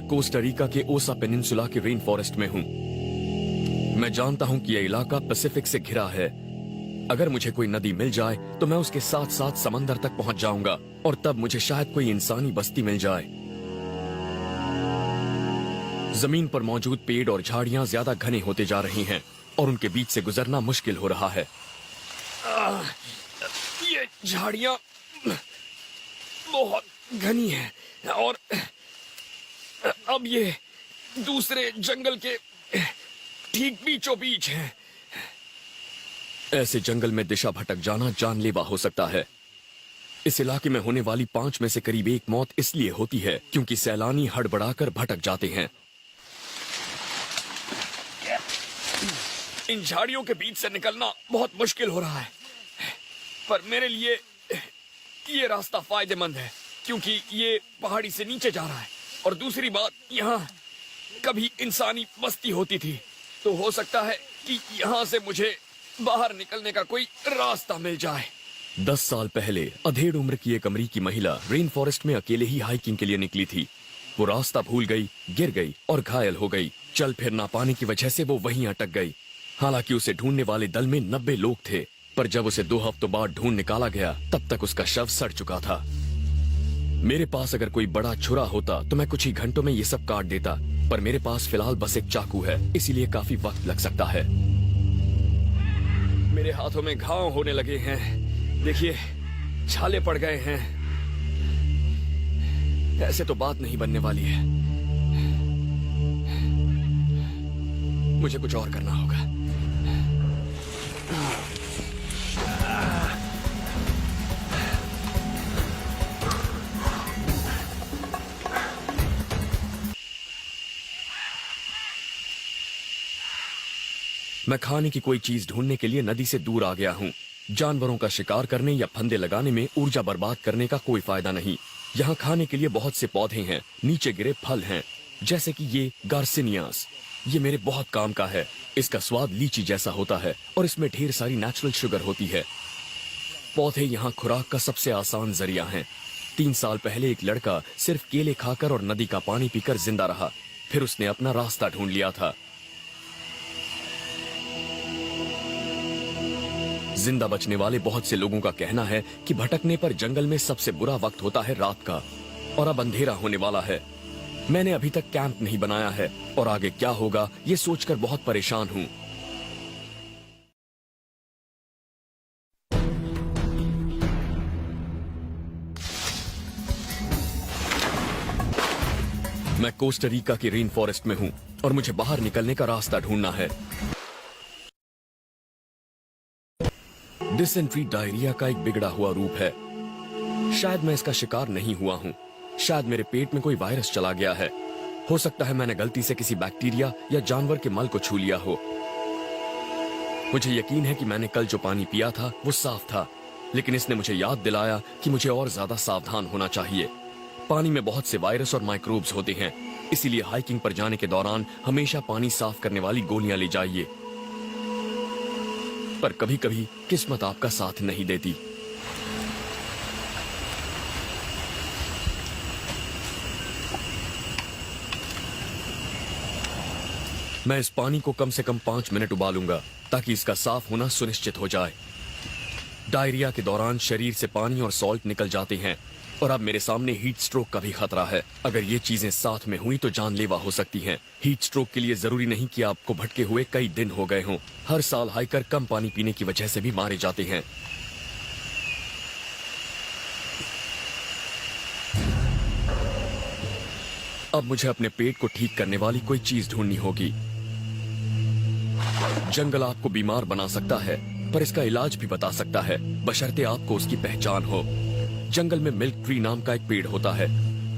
Costa Rica के ओसा peninsula के रेन फॉरेस्ट में हूँ। मैं जानता हूँ कि यह इलाका पैसिफिक से घिरा है। अगर मुझे कोई नदी मिल जाए तो मैं उसके साथ साथ समंदर तक पहुंच जाऊंगा और तब मुझे शायद कोई इंसानी बस्ती मिल जाए। जमीन पर मौजूद पेड़ और झाड़ियां ज्यादा घने होते जा रही हैं और उनके बीच से गुजरना मुश्किल हो रहा है। ये झाड़ियां बहुत घनी हैं और अब ये दूसरे जंगल के ठीक बीचों बीच हैं। ऐसे जंगल में दिशा भटक जाना जानलेवा हो सकता है। इस इलाके में होने वाली 5 में से करीब 1 मौत इसलिए होती है क्योंकि सैलानी हड़बड़ाकर भटक जाते हैं। इन झाड़ियों के बीच से निकलना बहुत मुश्किल हो रहा है, पर मेरे लिए ये रास्ता फायदेमंद है क्योंकि ये पहाड़ी से नीचे जा रहा है और दूसरी बात, यहाँ कभी इंसानी बस्ती होती थी, तो हो सकता है कि यहाँ से मुझे बाहर निकलने का कोई रास्ता मिल जाए। 10 साल पहले अधेड़ उम्र की एक अमेरिकी महिला रेन फॉरेस्ट में अकेले ही हाइकिंग के लिए निकली थी। वो रास्ता भूल गई, गिर गई और घायल हो गई। चल फिर ना पाने की वजह से वो वहीं अटक गई। हालांकि उसे ढूंढने वाले दल में 90 लोग थे, पर जब उसे 2 हफ्तों बाद ढूंढ निकाला गया तब तक उसका शव सड़ चुका था। मेरे पास अगर कोई बड़ा छुरा होता तो मैं कुछ ही घंटों में ये सब काट देता, पर मेरे पास फिलहाल बस एक चाकू है, इसीलिए काफी वक्त लग सकता है। मेरे हाथों में घाव होने लगे हैं, देखिए छाले पड़ गए हैं। ऐसे तो बात नहीं बनने वाली है, मुझे कुछ और करना होगा। मैं खाने की कोई चीज ढूंढने के लिए नदी से दूर आ गया हूँ। जानवरों का शिकार करने या फंदे लगाने में ऊर्जा बर्बाद करने का कोई फायदा नहीं। यहाँ खाने के लिए बहुत से पौधे हैं, नीचे गिरे फल हैं, जैसे कि ये गार्सिनियास। ये मेरे बहुत काम का है। इसका स्वाद लीची जैसा होता है और इसमें ढेर सारी नेचुरल शुगर होती है। पौधे यहाँ खुराक का सबसे आसान जरिया हैं। 3 साल पहले एक लड़का सिर्फ केले खाकर और नदी का पानी पीकर जिंदा रहा। फिर उसने अपना रास्ता ढूंढ लिया था। जिंदा बचने वाले बहुत से लोगों का कहना है कि भटकने पर जंगल में सबसे बुरा वक्त होता है रात का, और अब अंधेरा होने वाला है। मैंने अभी तक कैंप नहीं बनाया है और आगे क्या होगा ये सोचकर बहुत परेशान हूँ। मैं कोस्टा रिका के रेन फॉरेस्ट में हूँ और मुझे बाहर निकलने का रास्ता ढूंढना है। डिसेंट्री डायरिया का एक बिगड़ा हुआ रूप है। शायद मैं इसका शिकार नहीं हुआ हूँ। शायद मेरे पेट में कोई वायरस चला गया है। हो सकता है मैंने गलती से किसी बैक्टीरिया या जानवर के मल को छू लिया हो। मुझे यकीन है कि मैंने कल जो पानी पिया था वो साफ था, लेकिन इसने मुझे याद दिलाया कि मुझे और ज्यादा सावधान होना चाहिए। पानी में बहुत से वायरस और माइक्रोब्स होते हैं, इसीलिए हाइकिंग पर जाने के दौरान हमेशा पानी साफ करने वाली गोलियां ले जाइए। पर कभी कभी किस्मत आपका साथ नहीं देती। मैं इस पानी को कम से कम 5 मिनट उबालूंगा ताकि इसका साफ होना सुनिश्चित हो जाए। डायरिया के दौरान शरीर से पानी और सॉल्ट निकल जाते हैं और अब मेरे सामने हीट स्ट्रोक का भी खतरा है। अगर ये चीजें साथ में हुई तो जानलेवा हो सकती हैं। हीट स्ट्रोक के लिए जरूरी नहीं कि आपको भटके हुए कई दिन हो गए हों। हर साल हाइकर कम पानी पीने की वजह से भी मारे जाते हैं। अब मुझे अपने पेट को ठीक करने वाली कोई चीज ढूंढनी होगी। जंगल आपको बीमार बना सकता है, पर इसका इलाज भी बता सकता है, बशर्ते आपको उसकी पहचान हो। जंगल में मिल्क ट्री नाम का एक पेड़ होता है।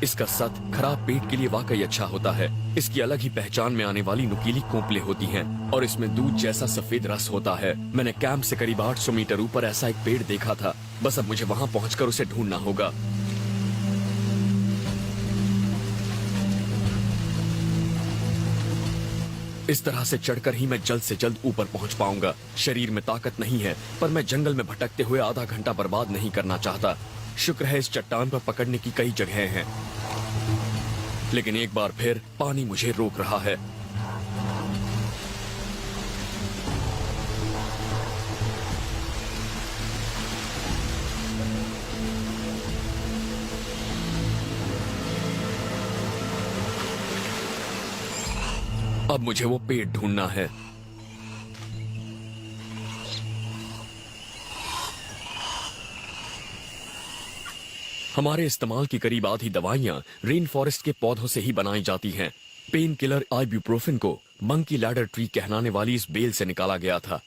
इसका सत खराब पेट के लिए वाकई अच्छा होता है। इसकी अलग ही पहचान में आने वाली नुकीली कोंपले होती हैं और इसमें दूध जैसा सफेद रस होता है। मैंने कैंप से करीब 800 मीटर ऊपर ऐसा एक पेड़ देखा था। बस अब मुझे वहां पहुंचकर उसे ढूंढना होगा। इस तरह से चढ़कर ही मैं जल्द से जल्द ऊपर पहुंच पाऊंगा। शरीर में ताकत नहीं है, पर मैं जंगल में भटकते हुए आधा घंटा बर्बाद नहीं करना चाहता। शुक्र है इस चट्टान पर पकड़ने की कई जगहें हैं। लेकिन एक बार फिर पानी मुझे रोक रहा है। अब मुझे वो पेड़ ढूंढना है। हमारे इस्तेमाल की करीब आधी दवाइयां रेन फॉरेस्ट के पौधों से ही बनाई जाती हैं। पेन किलर आइब्यूप्रोफेन को मंकी लैडर ट्री कहलाने वाली इस बेल से निकाला गया था।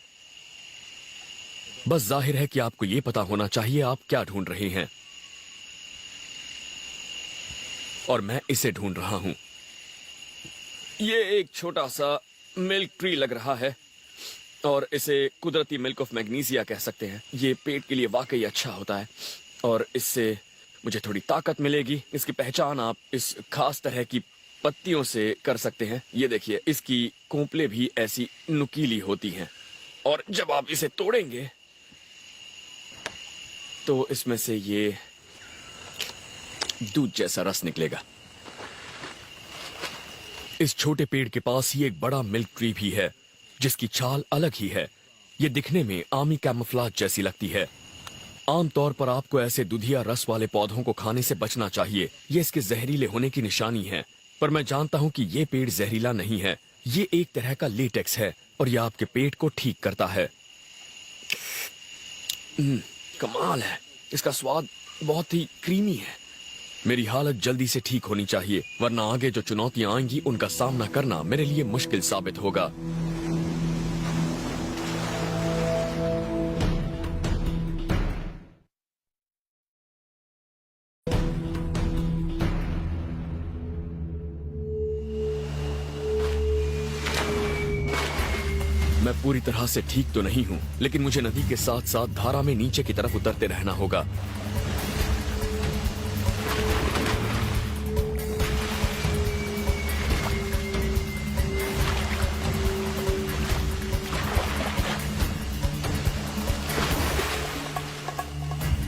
बस जाहिर है कि आपको यह पता होना चाहिए आप क्या ढूंढ रहे हैं, और मैं इसे ढूंढ रहा हूं। ये एक छोटा सा मिल्क ट्री लग रहा है और इसे कुदरती मिल्क ऑफ मैग्नीशिया कह सकते हैं। ये पेट के लिए वाकई अच्छा होता है और इससे मुझे थोड़ी ताकत मिलेगी। इसकी पहचान आप इस खास तरह की पत्तियों से कर सकते हैं। ये देखिए, इसकी कोंपलें भी ऐसी नुकीली होती हैं और जब आप इसे तोड़ेंगे तो इसमें से ये दूध जैसा रस निकलेगा। इस छोटे पेड़ के पास ही एक बड़ा मिल्क ट्री भी है जिसकी छाल अलग ही है। ये दिखने में आमी कैमोफ्लेज जैसी लगती है। आमतौर पर आपको ऐसे दुधिया रस वाले पौधों को खाने से बचना चाहिए। ये इसके जहरीले होने की निशानी है, पर मैं जानता हूं कि ये पेड़ जहरीला नहीं है। ये एक तरह का लेटेक्स है और यह आपके पेट को ठीक करता है। कमाल है, इसका स्वाद बहुत ही क्रीमी है। मेरी हालत जल्दी से ठीक होनी चाहिए, वरना आगे जो चुनौतियां आएंगी उनका सामना करना मेरे लिए मुश्किल साबित होगा। मैं पूरी तरह से ठीक तो नहीं हूं, लेकिन मुझे नदी के साथ साथ धारा में नीचे की तरफ उतरते रहना होगा।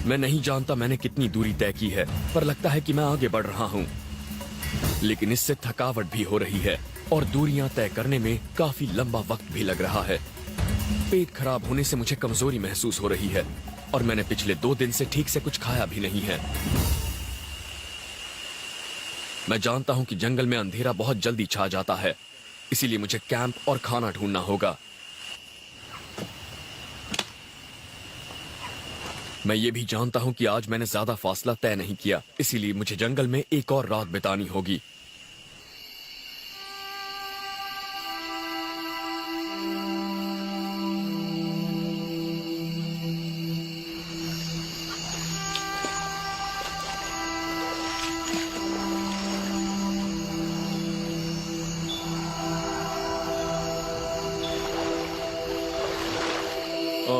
मैं नहीं जानता मैंने कितनी दूरी तय की है, पर लगता है कि मैं आगे बढ़ रहा हूं। लेकिन इससे थकावट भी हो रही है और दूरियां तय करने में काफी लंबा वक्त भी लग रहा है। पेट खराब होने से मुझे कमजोरी महसूस हो रही है और मैंने पिछले 2 दिन से ठीक से कुछ खाया भी नहीं है। मैं जानता हूं कि जंगल में अंधेरा बहुत जल्दी छा जाता है, इसीलिए मुझे कैंप और खाना ढूंढना होगा। मैं ये भी जानता हूं कि आज मैंने ज्यादा फासला तय नहीं किया, इसीलिए मुझे जंगल में एक और रात बितानी होगी।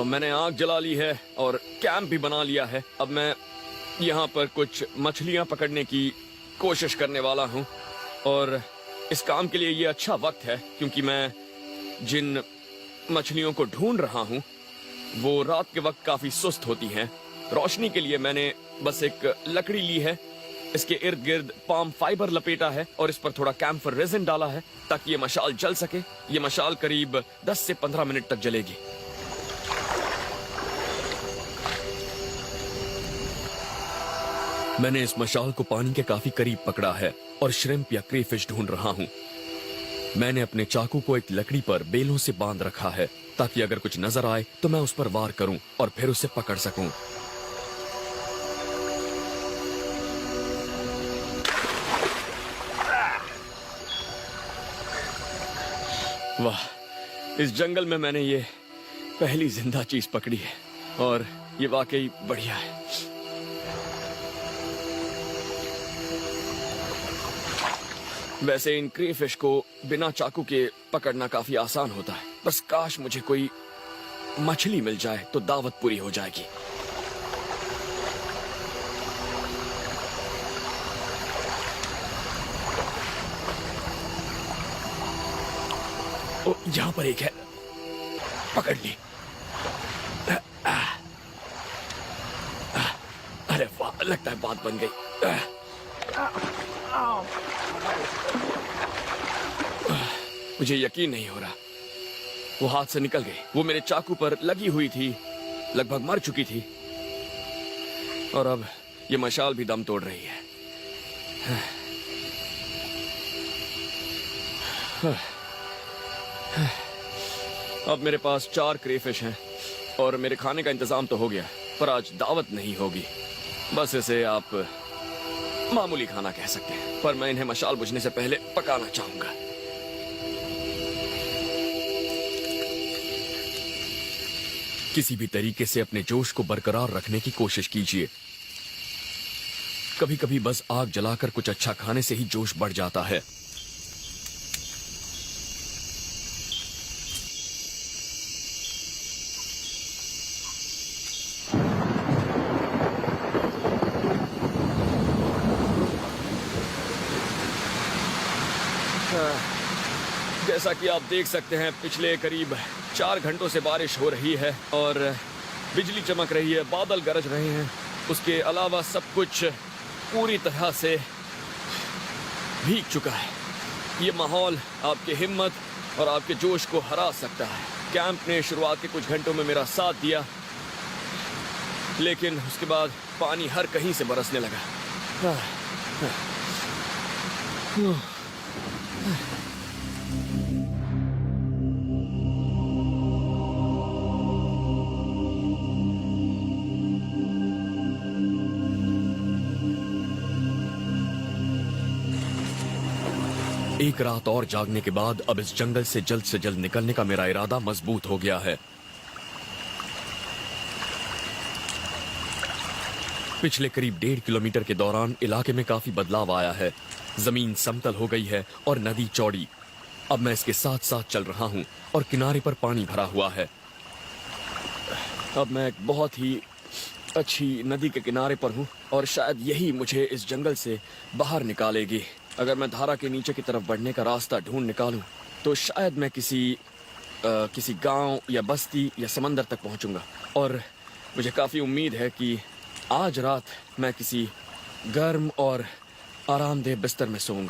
मैंने आग जला ली है और कैंप भी बना लिया है। अब मैं यहाँ पर कुछ मछलियाँ पकड़ने की कोशिश करने वाला हूँ और इस काम के लिए ये अच्छा वक्त है क्योंकि मैं जिन मछलियों को ढूंढ रहा हूँ वो रात के वक्त काफी सुस्त होती हैं। रोशनी के लिए मैंने बस एक लकड़ी ली है, इसके इर्द गिर्द पाम फाइबर लपेटा है और इस पर थोड़ा कैम्फर रेजिन डाला है ताकि ये मशाल जल सके। ये मशाल करीब 10 से 15 मिनट तक जलेगी। मैंने इस मशाल को पानी के काफी करीब पकड़ा है और श्रिम्प या क्रेफिश ढूंढ रहा हूँ। मैंने अपने चाकू को एक लकड़ी पर बेलों से बांध रखा है ताकि अगर कुछ नजर आए तो मैं उस पर वार करूं और फिर उसे पकड़ सकूं। वाह, इस जंगल में मैंने ये पहली जिंदा चीज पकड़ी है और ये वाकई बढ़िया है। वैसे इन क्रेफिश को बिना चाकू के पकड़ना काफी आसान होता है, बस काश मुझे कोई मछली मिल जाए तो दावत पूरी हो जाएगी। ओ, यहां पर एक है, पकड़ ली। अरे वाह, लगता है बात बन गई। मुझे यकीन नहीं हो रहा, वो हाथ से निकल गई। वो मेरे चाकू पर लगी हुई थी, लगभग मर चुकी थी, और अब ये मशाल भी दम तोड़ रही है। अब मेरे पास 4 क्रेफिश हैं और मेरे खाने का इंतजाम तो हो गया, पर आज दावत नहीं होगी। बस इसे आप मामूली खाना कह सकते हैं, पर मैं इन्हें मशाल बुझने से पहले पकाना चाहूंगा। किसी भी तरीके से अपने जोश को बरकरार रखने की कोशिश कीजिए। कभी कभी बस आग जलाकर कुछ अच्छा खाने से ही जोश बढ़ जाता है। जैसा कि आप देख सकते हैं, पिछले करीब 4 घंटों से बारिश हो रही है और बिजली चमक रही है, बादल गरज रहे हैं। उसके अलावा सब कुछ पूरी तरह से भीग चुका है। ये माहौल आपकी हिम्मत और आपके जोश को हरा सकता है। कैंप ने शुरुआत के कुछ घंटों में मेरा साथ दिया, लेकिन उसके बाद पानी हर कहीं से बरसने लगा। एक रात और जागने के बाद अब इस जंगल से जल्द निकलने का मेरा इरादा मजबूत हो गया है। पिछले करीब 1.5 किलोमीटर के दौरान इलाके में काफी बदलाव आया है। जमीन समतल हो गई है और नदी चौड़ी। अब मैं इसके साथ साथ चल रहा हूं और किनारे पर पानी भरा हुआ है। अब मैं एक बहुत ही अच्छी नदी के किनारे पर हूं और शायद यही मुझे इस जंगल से बाहर निकालेगी। अगर मैं धारा के नीचे की तरफ बढ़ने का रास्ता ढूंढ निकालूं तो शायद मैं किसी गांव या बस्ती या समंदर तक पहुंचूंगा। और मुझे काफी उम्मीद है कि आज रात मैं किसी गर्म और आरामदेह बिस्तर में सोऊंगा।